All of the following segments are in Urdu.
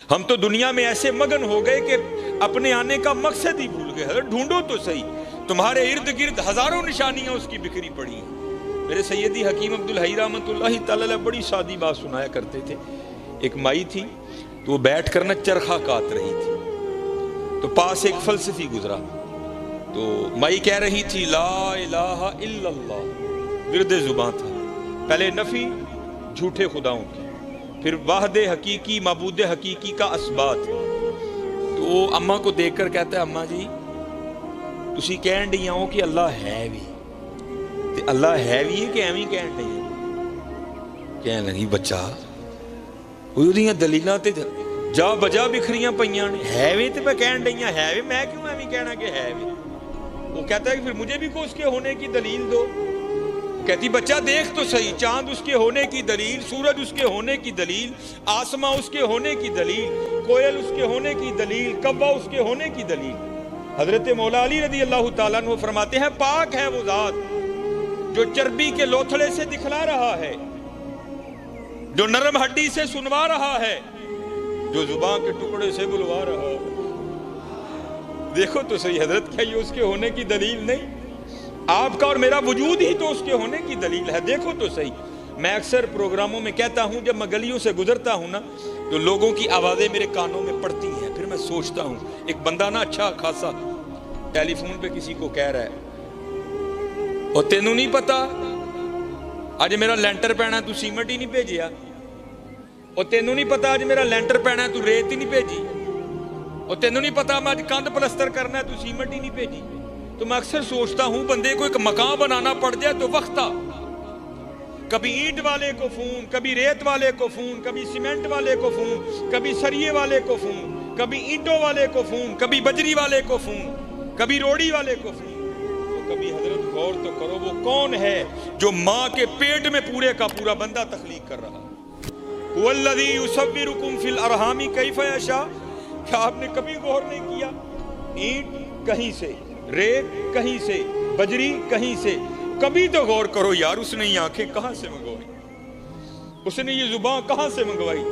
ہم تو دنیا میں ایسے مگن ہو گئے کہ اپنے آنے کا مقصد ہی بھول گئے. حضرت ڈھونڈو تو صحیح, تمہارے ارد گرد ہزاروں نشانیاں اس کی بکھری پڑی ہیں. میرے سیدی حکیم عبدالحی رحمۃ اللہ تعالی بڑی سادی بات سنایا کرتے تھے. ایک مائی تھی تو وہ بیٹھ کر نہ چرخہ کاٹ رہی تھی, تو پاس ایک فلسفی گزرا, تو مائی کہہ رہی تھی لا الہ الا اللہ, ورد زباں تھا. پہلے نفی جھوٹے خداؤں کی, پھر واحد حقیقی معبود حقیقی کا اثبات. تو وہ اماں کو دیکھ کر کہتا ہے اماں جی تسی کہن ڈیاں ہو کہ اللہ ہے بھی, تے اللہ ہے بھی ہے کہ ایویں کہن ڈیاں؟ کہنے لگی بچہ وہ دلیلاں تے جا بجا بکھریاں پئیاں نے, ہے بھی تے میں کہن ڈیاں ہے بھی, میں کیوں ایویں کہنا کہ ہے بھی؟ وہ کہتا ہے کہ پھر مجھے بھی کوئی اس کے ہونے کی دلیل دو. کہتی بچہ دیکھ تو صحیح, چاند اس کے ہونے کی دلیل, سورج اس کے ہونے کی دلیل, آسماں اس کے ہونے کی دلیل, کوئل اس کے ہونے کی دلیل, کعبہ اس کے ہونے کی دلیل. حضرت مولا علی رضی اللہ تعالیٰ عنہ فرماتے ہیں پاک ہے وہ ذات جو چربی کے لوتھڑے سے دکھلا رہا ہے, جو نرم ہڈی سے سنوا رہا ہے, جو زبان کے ٹکڑے سے بلوا رہا ہے. دیکھو تو صحیح حضرت, کیا یہ اس کے ہونے کی دلیل نہیں؟ آپ کا اور میرا وجود ہی تو اس کے ہونے کی دلیل ہے. دیکھو تو صحیح. میں اکثر پروگراموں میں کہتا ہوں جب میں گلیوں سے گزرتا ہوں نا تو لوگوں کی آوازیں میرے کانوں میں پڑتی ہیں, پھر میں سوچتا ہوں ایک بندہ نا اچھا خاصا ٹیلی فون پہ کسی کو کہہ رہا ہے اور تینوں نہیں پتا اج میرا لینٹر پینا تو سیمنٹ ہی نہیں بھیجیا, اور تینوں نہیں پتا اج میرا لینٹر پینا تو ریت ہی نہیں بھیجی, اور تینوں نہیں پتا میں اج کندھ پلسٹر کرنا ہے تو سیمنٹ ہی نہیں بھیجی. تو میں اکثر سوچتا ہوں بندے کو ایک مکان بنانا پڑ جائے تو وقت تھا, کبھی اینٹ والے کو فون, کبھی ریت والے کو فون, کبھی سیمنٹ والے کو فون, کبھی سریے والے کو فون, کبھی اینٹوں والے کو فون, کبھی بجری والے کو فون, کبھی روڑی والے کو فون. تو کبھی حضرت غور تو کرو وہ کون ہے جو ماں کے پیٹ میں پورے کا پورا بندہ تخلیق کر رہا. والذی یصورکم فی الارحام کیف یشاء. کیا آپ نے کبھی غور نہیں کیا؟ اینٹ کہیں سے, ریت کہیں سے, بجری کہیں سے. کبھی تو غور کرو یار, اس نے یہ آنکھیں کہاں سے منگوائی, اس نے یہ زبان کہاں سے منگوائی,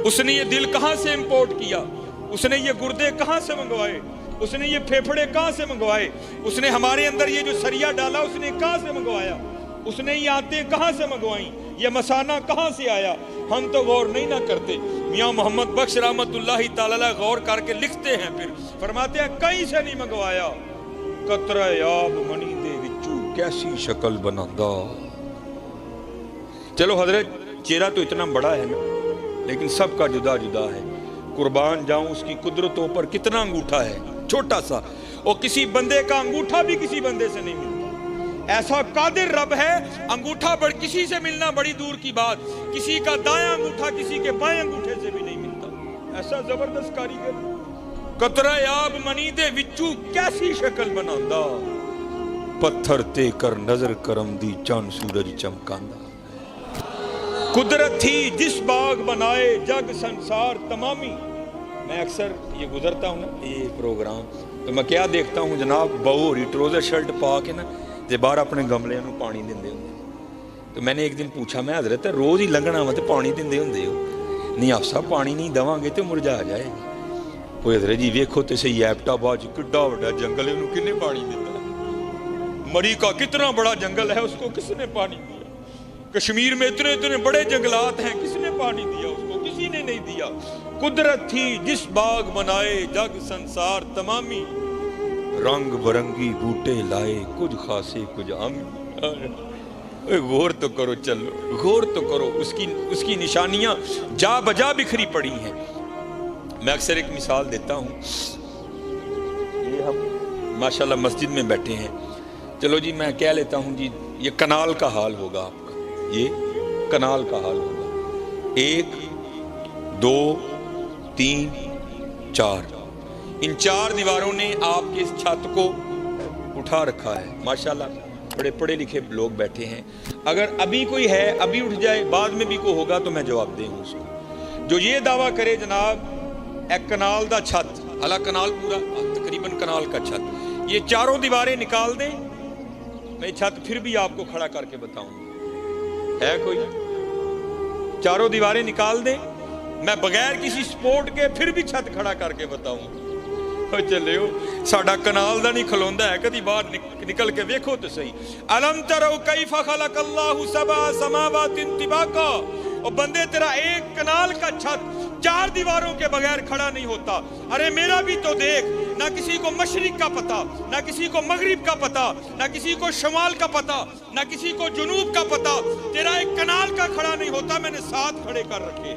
اس نے یہ دل کہاں سے امپورٹ کیا, اس نے یہ گردے کہاں سے منگوائے, اس نے یہ پھیپھڑے کہاں سے منگوائے, اس نے ہمارے اندر یہ جو سریا ڈالا اس نے کہاں سے منگوایا, اس نے یہ آنتیں کہاں سے منگوائیں, یہ مثانہ کہاں سے آیا. ہم تو غور نہیں نہ کرتے. میاں محمد بخش رحمت اللہ تعالی غور کر کے لکھتے ہیں, پھر فرماتے ہیں کہیں سے نہیں منگوایا. قطرہ آب منی دے وچوں کیسی شکل بناندا. چلو حضرت چہرہ تو اتنا بڑا ہے نا, لیکن سب کا جدا جدا ہے. قربان جاؤں اس کی قدرتوں پر کتنا انگوٹھا ہے, چھوٹا سا, اور کسی بندے کا انگوٹھا بھی کسی بندے سے نہیں ملتا. ایسا قادر رب ہے, انگوٹھا بڑھ کسی سے ملنا بڑی دور کی بات, کسی کا دایاں انگوٹھا کسی کے بائیں انگوٹھے سے بھی نہیں ملتا. ایسا زبردست کاریگر. قطرہ آب منی دے وچوں کیسی شکل بناندا, پتھر تے کر نظر کرم دی چاند سورج چمکاندا. قدرت تھی جس باغ بنائے جگ سنسار تمامی. میں اکثر یہ گزرتا ہوں نا یہ پروگرام تو میں کیا دیکھتا ہوں جناب, بہو ہو رہی ٹروزر شرٹ پا کے نا تے باہر اپنے گملے نو پانی دیندے ہوندے. تو میں نے ایک دن پوچھا, میں حضرت روز ہی لنگنا وا تے پانی دیندے ہوندے ہو؟ نہیں آپ صاحب پانی نہیں دواں گے تے مرجھا جائے گا. وہ حضرت جی ویکھو تے صحیح ایبٹ آباد کڈا بڑا جنگل ہے, انہوں کنے پانی دیتا؟ مری کا کتنا بڑا جنگل ہے, اس کو کس نے پانی دیا؟ کشمیر میں اتنے اتنے بڑے جنگلات ہیں, کس نے پانی دیا اس کو؟ کسی نے نہیں دیا. قدرت تھی جس باغ بنائے جگ سنسار تمامی, رنگ برنگی بوٹے لائے کچھ خاصے کچھ عام. غور تو کرو, چلو غور تو کرو, اس کی نشانیاں جا بجا بکھری پڑی ہیں. میں اکثر ایک مثال دیتا ہوں. یہ ہم ماشاءاللہ مسجد میں بیٹھے ہیں, چلو جی میں کہہ لیتا ہوں جی یہ کنال کا حال ہوگا آپ کا, یہ کنال کا حال ہوگا. 1 2 3 4, ان 4 دیواروں نے آپ کے اس چھت کو اٹھا رکھا ہے. ماشاءاللہ بڑے پڑھے لکھے لوگ بیٹھے ہیں. اگر ابھی کوئی ہے ابھی اٹھ جائے, بعد میں بھی کوئی ہوگا تو میں جواب دیں اس کو. جو یہ دعویٰ کرے جناب ایک کنال دا چھت, حالانکہ کنال پورا تقریباً کنال کا چھت, یہ 4 دیواریں نکال دیں, میں چھت پھر بھی آپ کو کھڑا کر کے بتاؤں. ہے کوئی 4 دیواریں نکال دیں, میں بغیر کسی سپورٹ کے پھر بھی چھت کھڑا کر کے بتاؤں چلو ساڈا کنال دا نہیں کھلوندا ہے کدی باہر نکل کے ویکھو تو صحیح. الم ترو کیف خلق اللہ سبع سماوات طباقا. اور بندے تیرا ایک کنال کا چھت 4 دیواروں کے بغیر کھڑا نہیں ہوتا. ارے میرا بھی تو دیکھ, نہ کسی کو مشرق کا پتا, نہ کسی کو مغرب کا پتا, نہ کسی کو شمال کا پتا, نہ کسی کو جنوب کا پتا. تیرا ایک کنال کا کھڑا نہیں ہوتا, میں نے 7 کھڑے کر رکھے.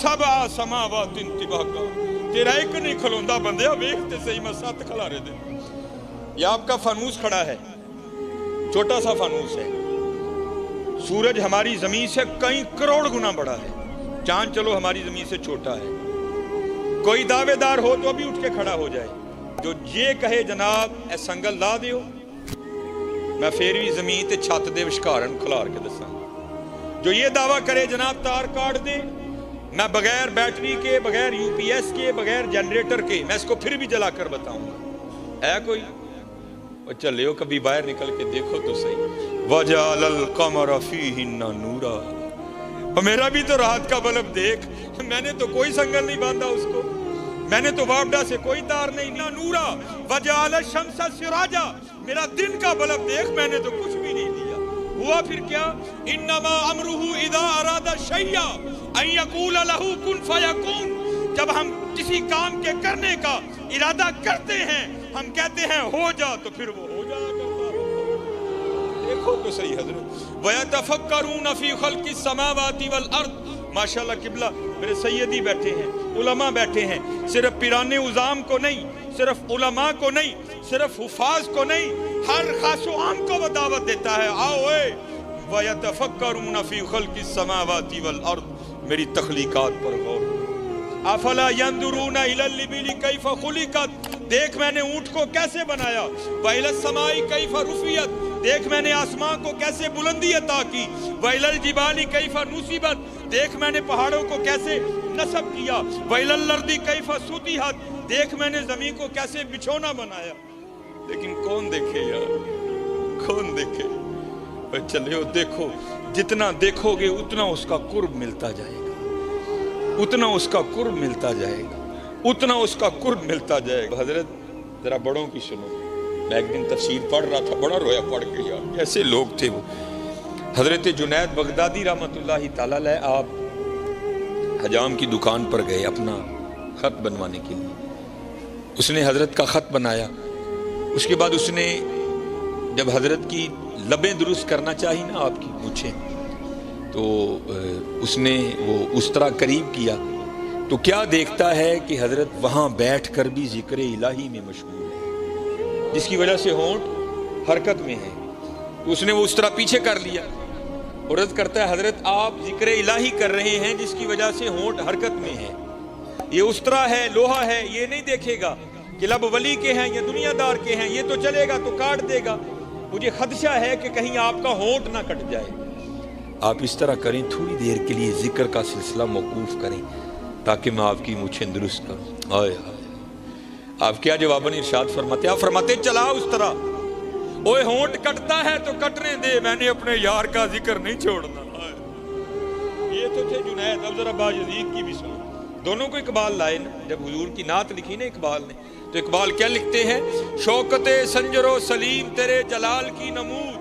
سبع سماوات طباقا. تیرا ایک نہیں کھلوندا بندے, ویکھتے صحیح میں 7 کھلا رہے دے. یہ آپ کا فانوس کھڑا ہے, چھوٹا سا فانوس ہے. سورج ہماری زمین سے کئی کروڑ گنا بڑا ہے. چاند چلو ہماری زمین سے چھوٹا ہے. کوئی دعوے دار ہو تو ابھی اٹھ کے کھڑا ہو جائے جو یہ کہے جناب اے سنگل لا دیو, میں پھر بھی زمین تے چھت دے وشکارن کھلار کے دساں. جو یہ دعویٰ کرے جناب تار کاٹ دے, میں بغیر بیٹری کے, بغیر یو پی ایس کے, بغیر جنریٹر کے میں اس کو پھر بھی جلا کر بتاؤں گا. ہے کوئی؟ اور چلے کبھی باہر نکل کے دیکھو تو صحیح. وَجَعَلَ الْقَمَرَ فِيهِنَّ نُورًا. اور میرا بھی تو رات کا بلب دیکھ, میں نے تو کوئی سنگل نہیں باندھا اس کو, میں نے تو وابڈا سے کوئی تار نہیں. نورا وَجَعَلَ الشَّمْسَ سِرَاجًا. میرا دن کا بلب دیکھ, میں نے تو کچھ بھی نہیں دیا. ہوا پھر کیا؟ انما امرہ اذا اراد شیئا ان یقول لہ کن فیکون. جب ہم کسی کام کے کرنے کا ارادہ کرتے ہیں, ہم کہتے ہیں ہو جا, تو پھر وہ ہو جایا کرتا ہے. دیکھو تو صحیح حضرت. وَيَتَفَكَّرُونَ فِي خَلْقِ السَّمَاوَاتِ وَالْأَرْضِ. ماشاءاللہ قبلہ میرے سیدی بیٹھے ہیں, علماء بیٹھے ہیں, صرف پیران عظام کو نہیں, صرف علماء کو نہیں, صرف حفاظ کو نہیں, ہر خاص و عام کو وہ دعوت دیتا ہے. آؤ اے وَيَتَفَكَّرُونَ فِي خَلْقِ السَّمَاوَاتِ وَالْأَرْضِ. میری تخلیقات پر غور. افلا ينظرون الى الابل كيف خلقت. دیکھ میں نے اونٹ کو کیسے بنایا. والى السماء كيف رفعت. دیکھ میں نے آسمان کو کیسے بلندی عطا کی. والى الجبال كيف نصبت. دیکھ میں نے پہاڑوں کو کیسے نصب کیا. والى الارض كيف سطحت. دیکھ میں نے زمین کو کیسے بچھونا بنایا. لیکن کون دیکھے یار, کون دیکھے. چلے دیکھو, جتنا دیکھو گے اتنا اس کا قرب ملتا جائے گا, اتنا اس کا قرب ملتا جائے گا, اتنا اس کا قرب ملتا جائے گا. حضرت ذرا بڑوں کی سنو. میں ایک دن تفسیر پڑھ رہا تھا, بڑا رویا پڑھ کے یار, کیسے لوگ تھے وہ. حضرت جنید بغدادی رحمۃ اللہ تعالی علیہ آپ حجام کی دکان پر گئے اپنا خط بنوانے کے لیے. اس نے حضرت کا خط بنایا. اس کے بعد اس نے جب حضرت کی لبیں درست کرنا چاہی نا, آپ کی پوچھیں, تو اس نے وہ اس طرح قریب کیا تو کیا دیکھتا ہے کہ حضرت وہاں بیٹھ کر بھی ذکر الہی میں مشغول ہے, جس کی وجہ سے ہونٹ حرکت میں ہے. تو اس نے وہ اس طرح پیچھے کر لیا. عرض کرتا ہے حضرت آپ ذکر الہی کر رہے ہیں جس کی وجہ سے ہونٹ حرکت میں ہے. یہ اس طرح ہے, لوہا ہے, یہ نہیں دیکھے گا کہ لب ولی کے ہیں یا دنیا دار کے ہیں, یہ تو چلے گا تو کاٹ دے گا. مجھے خدشہ ہے کہ کہیں آپ کا ہونٹ نہ کٹ جائے. آپ اس طرح کریں, تھوڑی دیر کے لیے ذکر کا سلسلہ موقوف کریں تاکہ میں آپ کی مچھیں درست کروں. آئے آپ کیا جواباً ارشاد فرماتے؟ آپ فرماتے چلاؤ اس طرح. اوے ہونٹ کٹتا ہے تو کٹنے دے, میں نے اپنے یار کا ذکر نہیں چھوڑنا. یہ تو تھے جنید. اب ذرا باجزید کی بھی سنو. دونوں کو اقبال لائے نا, جب حضور کی نعت لکھی نا اقبال نے, تو اقبال کیا لکھتے ہیں؟ شوکت سنجر و سلیم تیرے جلال کی نمود,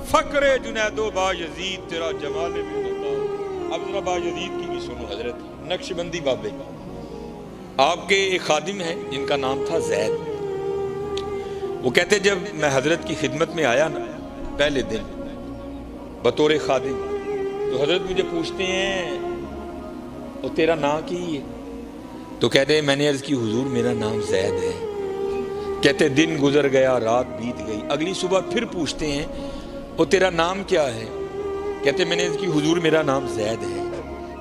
فقر جنید و باجزید تیرا جمال بے نقاب. اب ذرا باجزید کی بھی سنو. حضرت نقشبندی بابے, آپ کے ایک خادم ہیں جن کا نام تھا زید. وہ کہتے جب میں حضرت کی خدمت میں آیا نا پہلے دن بطور خادم, تو حضرت مجھے پوچھتے ہیں اور تیرا نام کی ہے؟ تو کہتے ہیں میں نے عرض کی حضور میرا نام زید ہے. کہتے دن گزر گیا رات بیت گئی. اگلی صبح پھر پوچھتے ہیں اور تیرا نام کیا ہے؟ کہتے میں نے عرض کی حضور میرا نام زید ہے.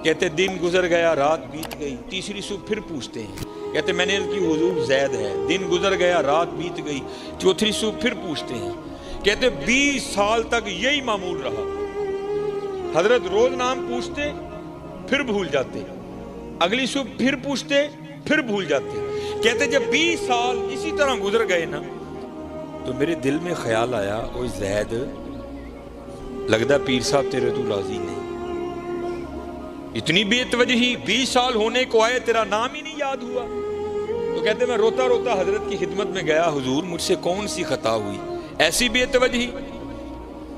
کہتے دن گزر گیا رات بیت گئی. تیسری صبح پھر پوچھتے ہیں, کہتے میں نے عرض کی حضور زید ہے. دن گزر گیا رات بیت گئی. چوتھی صبح پھر پوچھتے ہیں, کہتے 20 سال تک یہی معمول رہا. حضرت روز نام پوچھتے پھر بھول جاتے, اگلی صبح پھر پوچھتے پھر بھول جاتے. کہتے جب 20 سال اسی طرح گزر گئے نا, تو میرے دل میں خیال آیا اوہ زید لگدا پیر صاحب تیرے تو راضی نہیں. اتنی بے توجہی، 20 سال ہونے کو آئے تیرا نام ہی نہیں یاد ہوا۔ تو کہتے میں روتا روتا حضرت کی خدمت میں گیا، حضور مجھ سے کون سی خطا ہوئی، ایسی بے توجہی۔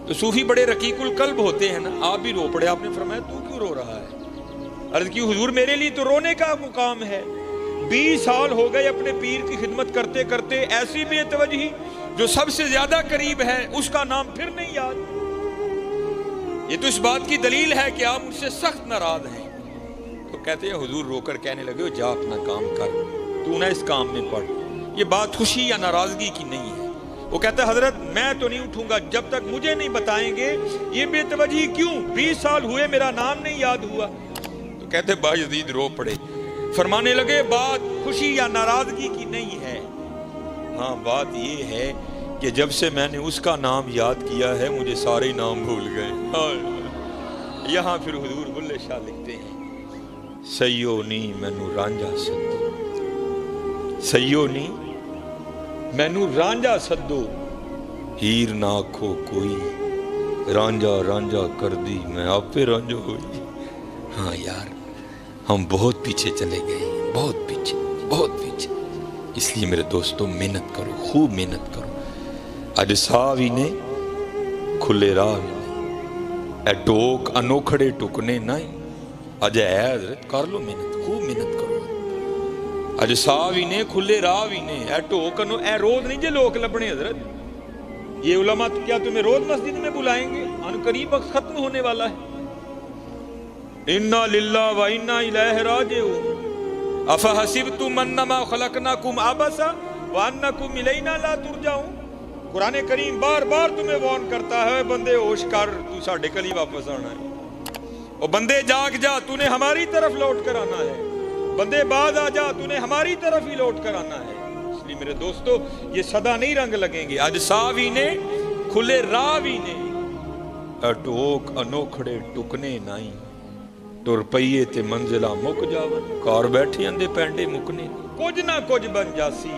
تو صوفی بڑے رقیق القلب ہوتے ہیں نا، آپ بھی رو پڑے۔ آپ نے فرمایا تو کیوں رو رہا ہے؟ عرض کی حضور میرے لیے تو رونے کا مقام ہے، 20 سال ہو گئے اپنے پیر کی خدمت کرتے کرتے، ایسی بے توجہی، جو سب سے زیادہ قریب ہے اس کا نام پھر نہیں یاد۔ یہ تو اس بات کی دلیل ہے کہ آپ مجھ سے سخت ناراض ہیں۔ تو کہتے ہیں حضور رو کر کہنے لگے جا اپنا کام کر، تو نہ اس کام میں پڑ، یہ بات خوشی یا ناراضگی کی نہیں ہے۔ وہ کہتا ہے حضرت میں تو نہیں اٹھوں گا جب تک مجھے نہیں بتائیں گے یہ بے توجہی کیوں، 20 سال ہوئے میرا نام نہیں یاد ہوا۔ تو کہتے بایزید رو پڑے، فرمانے لگے بات خوشی یا ناراضگی کی نہیں ہے، ہاں بات یہ ہے کہ جب سے میں نے اس کا نام یاد کیا ہے مجھے سارے نام بھول گئے۔ یہاں پھر حضور بلے شاہ لکھتے ہیں سیو نی مینو رانجھا سدو، سیو نی مینو رانجھا سدو، ہیر نہ آکھو کوئی، رانجھا رانجھا کر دی میں آپ پہ رانجھا ہوئی۔ ہاں یار ہم بہت پیچھے چلے گئے، بہت پیچھے، بہت پیچھے۔ اس لیے میرے دوستوں محنت کرو، خوب محنت کرو۔ اج ساہ بھی نے کھلے راہ بھی نے، اے ٹوک انوکھڑے ٹکنے نہیں، اج اے حضرت کر لو محنت، خوب محنت کرو۔ اج ساہ بھی نے کھلے راہ بھی نے، اے ٹوک اے روز نہیں جے لوگ لبنے حضرت، یہ علماء کیا تمہیں روز مسجد میں بلائیں گے؟ ان قریب وقت ختم ہونے والا ہے۔ انا للہ و انا الیہ راجعون افحسبتم انما خلقناکم عبثا وانکم الینا لا ترجعون۔ قرآن کریم بار بار تمہیں وارن کرتا ہے بندے ہوش کر، تو ساڈے کل ہی واپس آنا ہے، اور بندے جاگ جا، تو نے ہماری طرف لوٹ کر آنا ہے، بندے باز آ جا، تو نے ہماری طرف ہی لوٹ کر آنا ہے۔ اس لیے میرے دوستو یہ صدا نہیں رنگ لگیں گے، اج ساہ بھی نے کھلے راہ بھی نے، اٹوک انوکھڑے ٹکنے نہیں، ٹر پئیے تے منزلہ مک جاون، کار بیٹھے اندے پینڈے مکنے، کچھ نہ کچھ بن جاسی،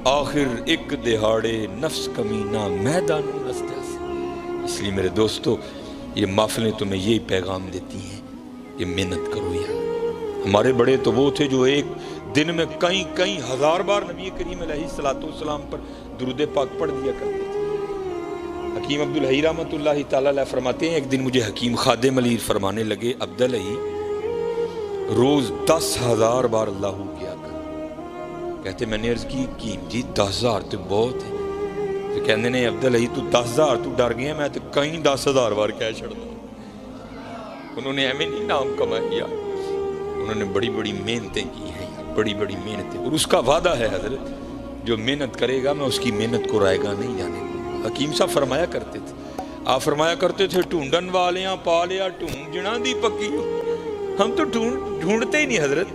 آخر ایک دہاڑے نفس کمینہ میدان نس جاسی۔ اس لیے میرے دوستو یہ محفلیں تمہیں یہی پیغام دیتی ہیں کہ محنت کرو یار۔ ہمارے بڑے تو وہ تھے جو ایک دن میں کئی ہزار بار نبی کریم علیہ السلام پر درود پاک پڑھ دیا کرتے تھے۔ حکیم عبدالحی رحمۃ اللہ تعالیٰ علیہ فرماتے ہیں ایک دن مجھے حکیم خادم علی فرمانے لگے عبدالحی روز 10,000 بار اللہ کیا کر۔ کہتے میں نے عرض کی جی 10,000 تو بہت ہے۔ تو کہنے نے عبدالحی تو 10,000 تو ڈر گیا، میں تو کہیں 10,000 بار کہہ چھڑ دوں۔ انہوں نے ایمیں نہیں نام کمایا، انہوں نے بڑی بڑی محنتیں کی ہیں، بڑی بڑی محنتیں، اور اس کا وعدہ ہے حضرت جو محنت کرے گا میں اس کی محنت کو رائے گا نہیں جانے دوں۔ حکیم صاحب فرمایا کرتے تھے، آپ فرمایا کرتے تھے ڈھونڈن والیاں پا لیا ڈھونڈ جنا دی پکی، ہم تو ڈھونڈتے ہی نہیں حضرت،